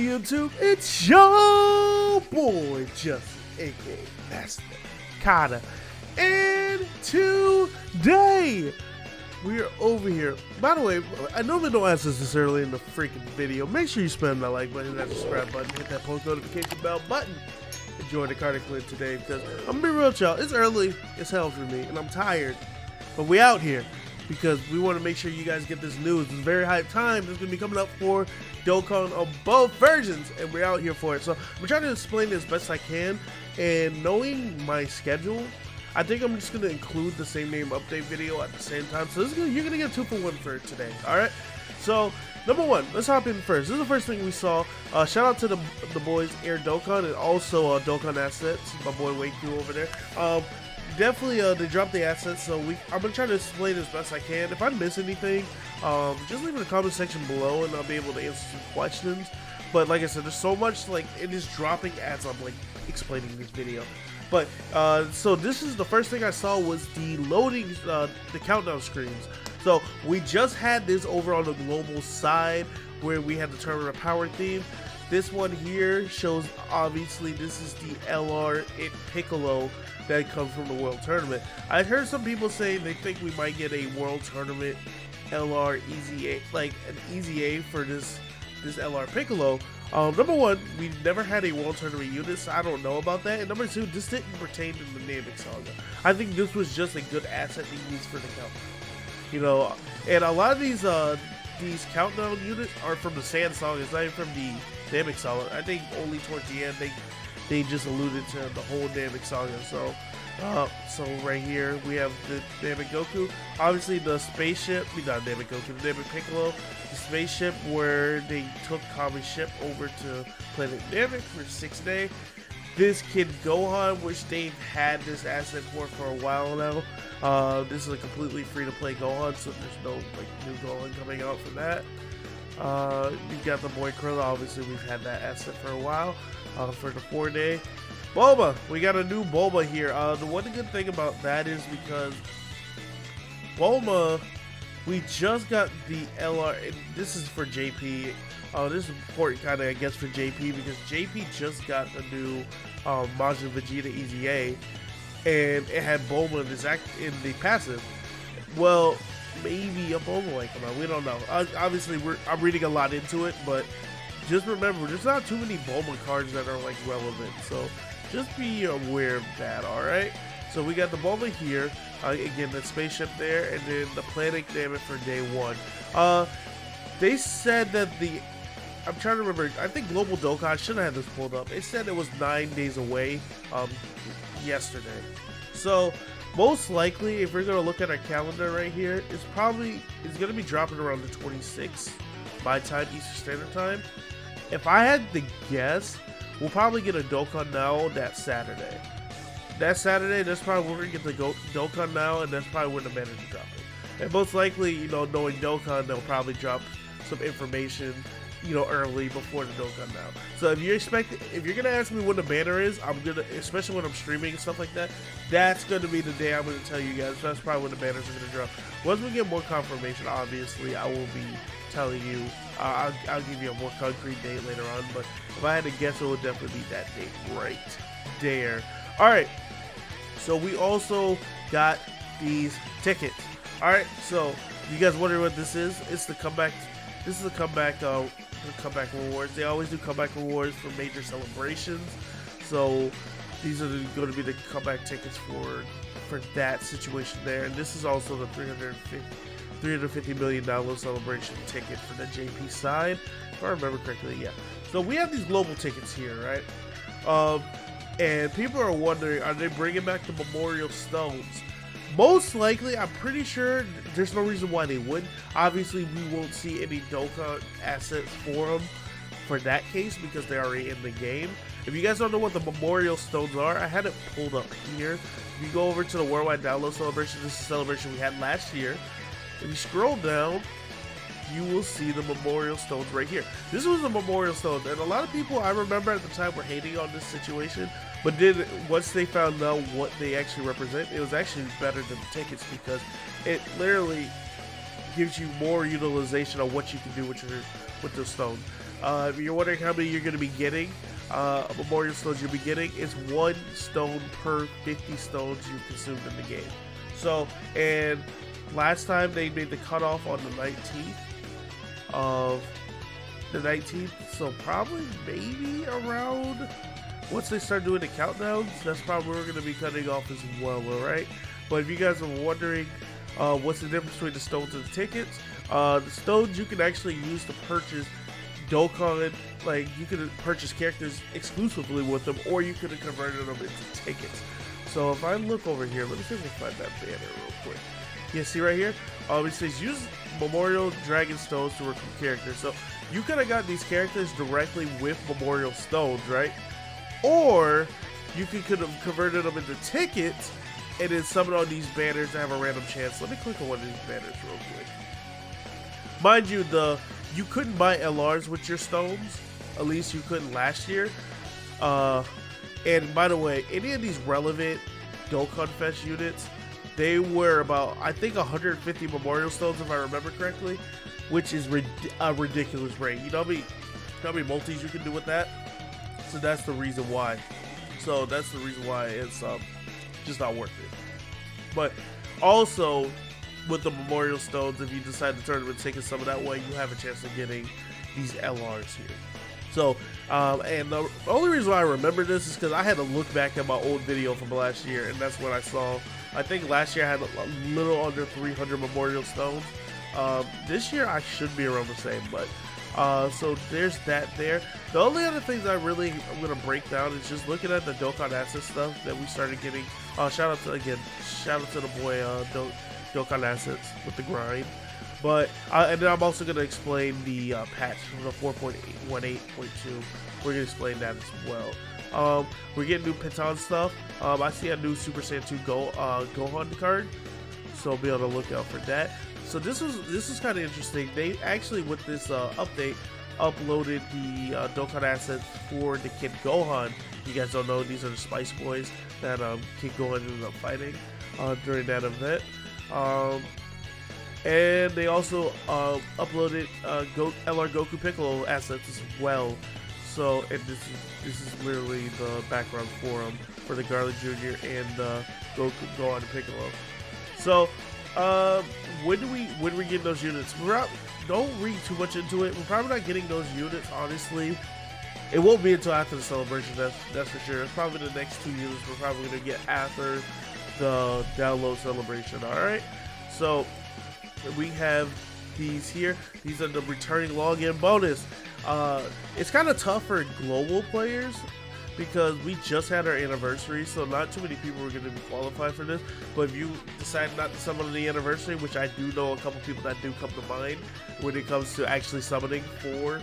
YouTube? It's your boy Justin, aka Master Kata, and today we are over here. By the way, I normally don't ask this early in the freaking video. Make sure you spam that like button, that subscribe button, hit that post notification bell button. Enjoy the Kata clip today because I'm gonna be real, y'all. It's early as hell for me, and I'm tired, but we out here because we want to make sure you guys get this news. It's a very hype time. It's gonna be coming up for Dokkan of both versions, and we're out here for it. So I'm trying to explain it as best I can, and knowing my schedule, I think I'm just gonna include the same name update video at the same time. So you're gonna get 2 for 1 for today. All right. So number one, let's hop in first. This is the first thing we saw. Shout out to the boys Air Dokkan and also Dokkan Assets. My boy Waku over there. Definitely, they dropped the assets, so I'm gonna try to explain as best I can. If I miss anything, just leave it in the comment section below, and I'll be able to answer some questions. But like I said, there's so much it is dropping as I'm explaining this video. But so this is the first thing I saw was the loading, the countdown screens. So we just had this over on the global side where we had the Tournament of Power theme. This one here shows, obviously, this is the LR It Piccolo that comes from the World Tournament. I heard some people say they think we might get a World Tournament LR Easy A, like an Easy A for this LR Piccolo. Number one, we never had a World Tournament unit, so I don't know about that. And number two, this didn't pertain to the Namek Saga. I think this was just a good asset to use for the countdown. You know, and a lot of these countdown units are from the Sand Saga. It's not even from the Namek Saga. I think only towards the end they just alluded to the whole Namek Saga. So right here we have the Namek Goku. Obviously the spaceship, not Namek Goku, the Namek Piccolo, the spaceship where they took Kami's ship over to planet Namek for 6 days. This Kid Gohan, which they've had this asset for a while now. This is a completely free-to-play Gohan, so there's no new Gohan coming out from that. You've got the boy Krillin. Obviously, we've had that asset for a while. For the 4-day. Bulma, we got a new Bulma here. The one good thing about that is because Bulma, we just got the LR, and this is for JP. This is important kind of, I guess, for JP because JP just got the new Majin Vegeta Easy A, and it had Bulma in the passive. Well, maybe a Bulma might come out. We don't know. Obviously, I'm reading a lot into it, but just remember, there's not too many Bulma cards that are relevant, so just be aware of that. All right. So we got the Bulma here, again the spaceship there, and then the planet Namek for day 1. They said that I'm trying to remember. I think Global Dokkan, I should have had this pulled up. They said it was 9 days away, yesterday. So most likely, if we're gonna look at our calendar right here, it's gonna be dropping around the 26th my time, Eastern Standard Time. If I had to guess, we'll probably get a Dokkan Now that Saturday. That's probably when we're gonna get the Dokkan Now, and that's probably when the banner's dropping. And most likely, knowing Dokkan, they'll probably drop some information, early before the Dokkan Now. So if you're gonna ask me when the banner is, especially when I'm streaming and stuff like that, that's gonna be the day I'm gonna tell you guys. That's probably when the banners are gonna drop. Once we get more confirmation, obviously, I will be telling you. I'll give you a more concrete date later on. But if I had to guess, it would definitely be that date right there. All right. So we also got these tickets. All right. So you guys wondering what this is? It's the comeback. This is the comeback rewards. They always do comeback rewards for major celebrations. So these are going to be the comeback tickets for that situation there. And this is also the $350 million celebration ticket for the JP side, if I remember correctly. Yeah. So we have these global tickets here, right? And people are wondering, are they bringing back the Memorial Stones? Most likely, I'm pretty sure there's no reason why they wouldn't. Obviously, we won't see any Dokkan assets for them for that case because they're already in the game. If you guys don't know what the Memorial Stones are, I had it pulled up here. If you go over to the Worldwide Download Celebration, this is a celebration we had last year. If you scroll down, you will see the Memorial Stones right here. This was the Memorial Stones, and a lot of people, I remember at the time, were hating on this situation, but then once they found out what they actually represent, it was actually better than the tickets because it literally gives you more utilization of what you can do with those stones. If you're wondering how many you're going to be getting, memorial stones you'll be getting, it's 1 stone per 50 stones you consumed in the game. So, and last time they made the cutoff on the 19th of the 19th, so probably maybe around once they start doing the countdowns, that's probably where we're going to be cutting off as well, alright? But if you guys are wondering what's the difference between the stones and the tickets, the stones you can actually use to purchase Dokkan, like you could purchase characters exclusively with them, or you could have converted them into tickets. So if I look over here, let me see if I can find that banner real quick. Yeah, see right here? It says use Memorial Dragon Stones to recruit characters. So you could have got these characters directly with Memorial Stones, right? Or you could have converted them into tickets and then summon on these banners to have a random chance. Let me click on one of these banners real quick. Mind you, you couldn't buy LRs with your stones. At least you couldn't last year. And by the way, any of these relevant Dokkan Fest units, they were about, I think, 150 Memorial Stones if I remember correctly, which is a ridiculous rate. You know how many multis you can do with that? So that's the reason why. So that's the reason why it's just not worth it. But also with the Memorial Stones, if you decide to tournament tickets some of that way, you have a chance of getting these LRs here. So, and the only reason why I remember this is because I had to look back at my old video from last year, and that's when I saw, I think last year I had a little under 300 Memorial Stones. This year I should be around the same, but so there's that there. The only other things I'm going to break down is just looking at the Dokkan asset stuff that we started getting. Shout out to the boy Dokkan assets with the grind. But and then I'm also going to explain the patch from the 4.18.2. We're going to explain that as well. We're getting new Piton stuff. I see a new Super Saiyan 2 Gohan card, so be on the lookout for that. So this is kind of interesting. They actually, with this update, uploaded the Dokkan assets for the Kid Gohan. You guys don't know, these are the Spice Boys that Kid Gohan ended up fighting during that event. And they also uploaded LR Goku Piccolo assets as well. So, and this is literally the background for them for the Garlic Jr. and Gohan and Piccolo. So, when we get those units? Don't read too much into it. We're probably not getting those units, honestly. It won't be until after the celebration, that's for sure. It's probably the next 2 units we're probably going to get after the download celebration, alright? So, we have these here. These are the returning login bonus. It's kind of tough for global players because we just had our anniversary, so not too many people are going to be qualified for this. But if you decide not to summon on the anniversary, which I do know a couple people that do come to mind when it comes to actually summoning for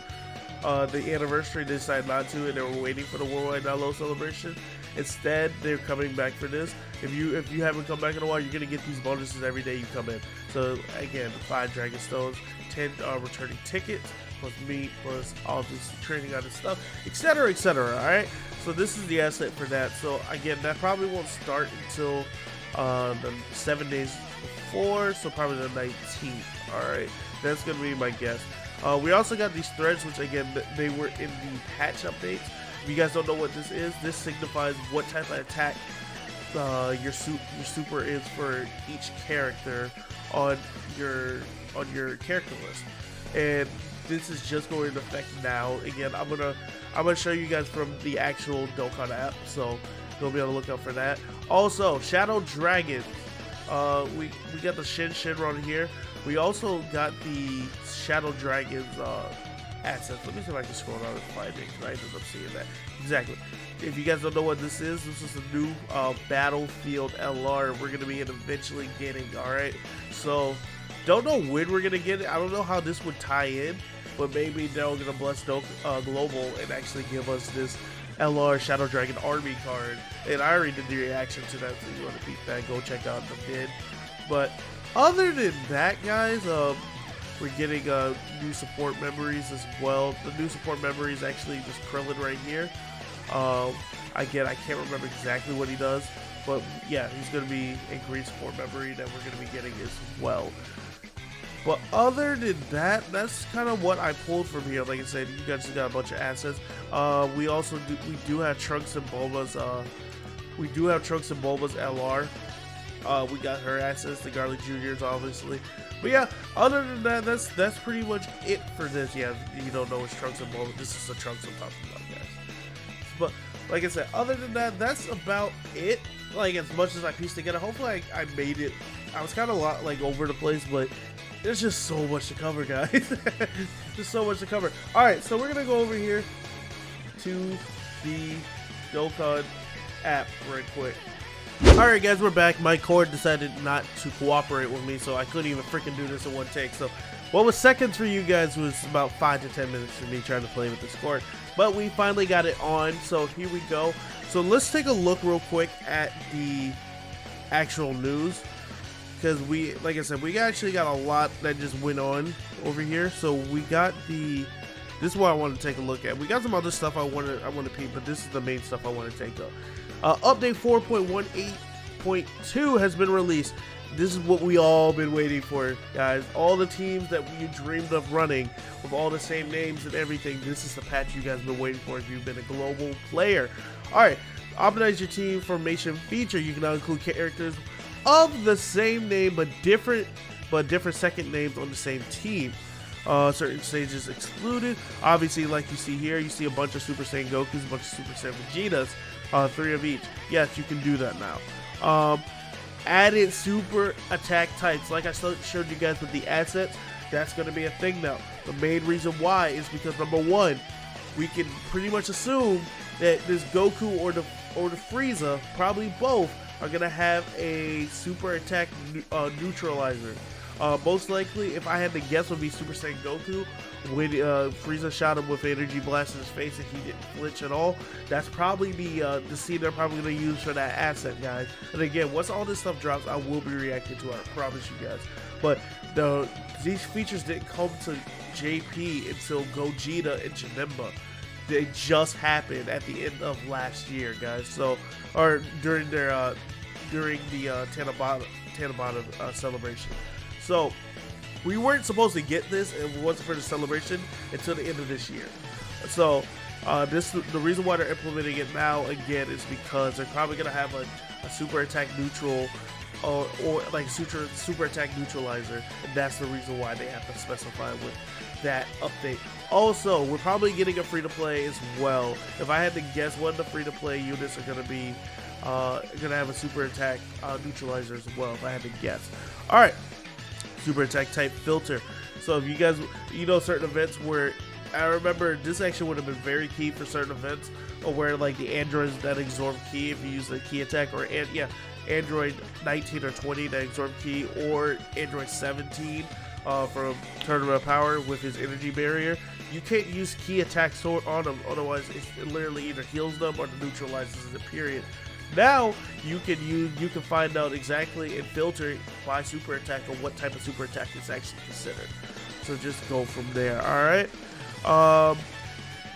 the anniversary, they decide not to, and they were waiting for the worldwide download celebration. Instead, they're coming back for this. If you haven't come back in a while, you're gonna get these bonuses every day you come in. So again, 5 Dragon Stones, 10 returning tickets, plus meat, plus all this training on this stuff, etc., etc. All right. So this is the asset for that. So again, that probably won't start until the 7 days before, so probably the 19th. All right, that's gonna be my guess. We also got these threads, which again, they were in the patch updates. If you guys don't know what this is, this signifies what type of attack your super is for each character on your character list. And this is just going into effect now. Again, I'm gonna show you guys from the actual Dokkan app, so you'll be on the lookout for that. Also, Shadow Dragon. We got the Shenron here. We also got the Shadow Dragon's assets. Let me see if I can scroll down and find it, because I ended up seeing that. Exactly. If you guys don't know what this is a new Battlefield LR we're going to be eventually getting, alright? So, don't know when we're going to get it. I don't know how this would tie in, but maybe they're going to bless Global and actually give us this LR Shadow Dragon Army card. And I already did the reaction to that, so if you want to beat that, go check out the vid. But other than that, guys, we're getting new support memories as well. The new support memory is actually just Krillin right here. Again, I can't remember exactly what he does, but yeah, he's going to be a great support memory that we're going to be getting as well. But other than that, that's kind of what I pulled from here. Like I said, you guys just got a bunch of assets. We do have Trunks and Bulma's LR. We got her assets, the Garlic Juniors, obviously. But yeah, other than that, that's pretty much it for this. Yeah, you don't know it's Trunks and Bulma. This is the Trunks I'm talking about, guys. But like I said, other than that, that's about it. Like, as much as I pieced together, hopefully I made it. I was kind of like over the place, but there's just so much to cover, guys. Just so much to cover. All right, so we're gonna go over here to the Dokkan app right quick. Alright guys, we're back. My cord decided not to cooperate with me, so I couldn't even freaking do this in one take. So what was seconds for you guys was about 5 to 10 minutes for me trying to play with this cord. But we finally got it on, so here we go. So let's take a look real quick at the actual news. Because like I said, we actually got a lot that just went on over here. So we got this is what I want to take a look at. We got some other stuff I want to peep, but this is the main stuff I want to take up. Update 4.18.2 has been released. This is what we all been waiting for, guys. All the teams that you dreamed of running with all the same names and everything. This is the patch you guys been waiting for if you've been a global player. Alright, optimize your team formation feature. You can now include characters of the same name but different second names on the same team. Certain stages excluded. Obviously, like you see here, you see a bunch of Super Saiyan Gokus, a bunch of Super Saiyan Vegetas. 3 of each. Yes, you can do that now. Added super attack types. Like I showed you guys with the assets, that's going to be a thing now. The main reason why is because, number one, we can pretty much assume that this Goku or the Frieza, probably both, are going to have a super attack neutralizer. Most likely, if I had to guess, would be Super Saiyan Goku. When Frieza shot him with energy blast in his face and he didn't flinch at all. That's probably the scene they're probably going to use for that asset, guys. And again, once all this stuff drops, I will be reacting to it, I promise you guys. But these features didn't come to JP until Gogeta and Janemba. They just happened at the end of last year, guys. So, or during the Tanabata celebration. So we weren't supposed to get this, and it wasn't for the celebration until the end of this year. So the reason why they're implementing it now again is because they're probably gonna have a super attack neutral or like super attack neutralizer, and that's the reason why they have to specify with that update. Also, we're probably getting a free to play as well. If I had to guess, one of the free to play units are gonna be gonna have a super attack neutralizer as well. If I had to guess. All right. Super attack type filter. So if you guys, certain events where I remember this actually would have been very key for certain events, or where like the androids that absorb ki if you use the ki attack, or Android 19 or 20 that absorb ki, or Android 17 from Tournament of Power with his energy barrier. You can't use ki attacks on them, otherwise it literally either heals them or neutralizes the period. Now you can find out exactly and filter by super attack or what type of super attack is actually considered. So just go from there. All right.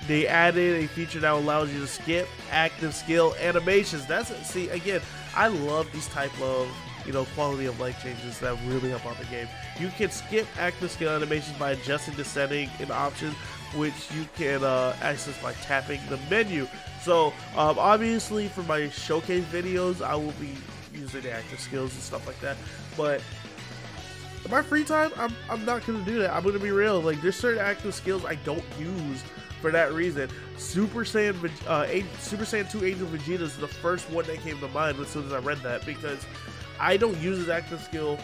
They added a feature that allows you to skip active skill animations. See again, I love these type of quality of life changes that really help out the game. You can skip active skill animations by adjusting the setting and options, which you can access by tapping the menu. So obviously for my showcase videos, I will be using the active skills and stuff like that. But in my free time, I'm not gonna do that. I'm gonna be real. Like, there's certain active skills I don't use for that reason. Super Saiyan 2 Angel Vegeta is the first one that came to mind as soon as I read that, because I don't use his active skill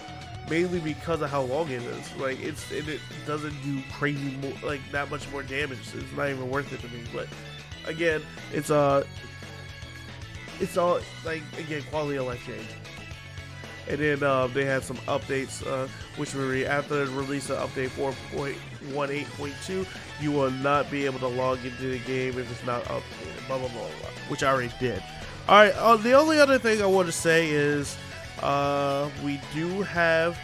mainly because of how long it is. Like, it doesn't do crazy like that much more damage. So it's not even worth it to me. But again, it's all like, again, quality of life change. And then they had some updates, which were after the release of update 4.18.2, you will not be able to log into the game if it's not updated, blah, blah, blah, blah, which I already did. All right, the only other thing I want to say is we do have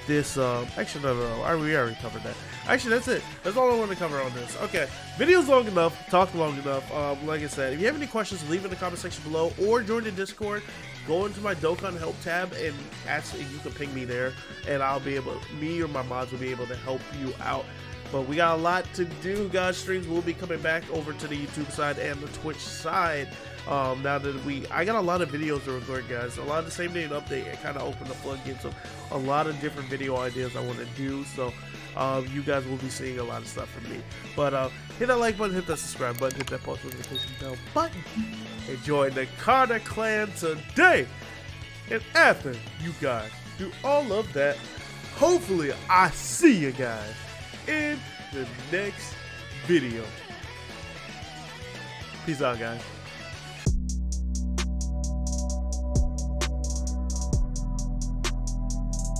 this, actually, no, we already covered that. Actually, that's it. That's all I want to cover on this. Okay, video's long enough, talked long enough. Like I said, if you have any questions, leave in the comment section below or join the Discord. Go into my Dokkan help tab and ask if you can ping me there, and I'll be able, me or my mods will be able to help you out. But we got a lot to do, guys. Streams will be coming back over to the YouTube side and the Twitch side. Now that I got a lot of videos to record, guys. A lot of the same day and update, it kind of opened the floodgates of a lot of different video ideas I want to do. So you guys will be seeing a lot of stuff from me. But hit that like button, hit that subscribe button, hit that post notification bell button. And join the Carter clan today. And after you guys do all of that, hopefully I see you guys in the next video. Peace out, guys.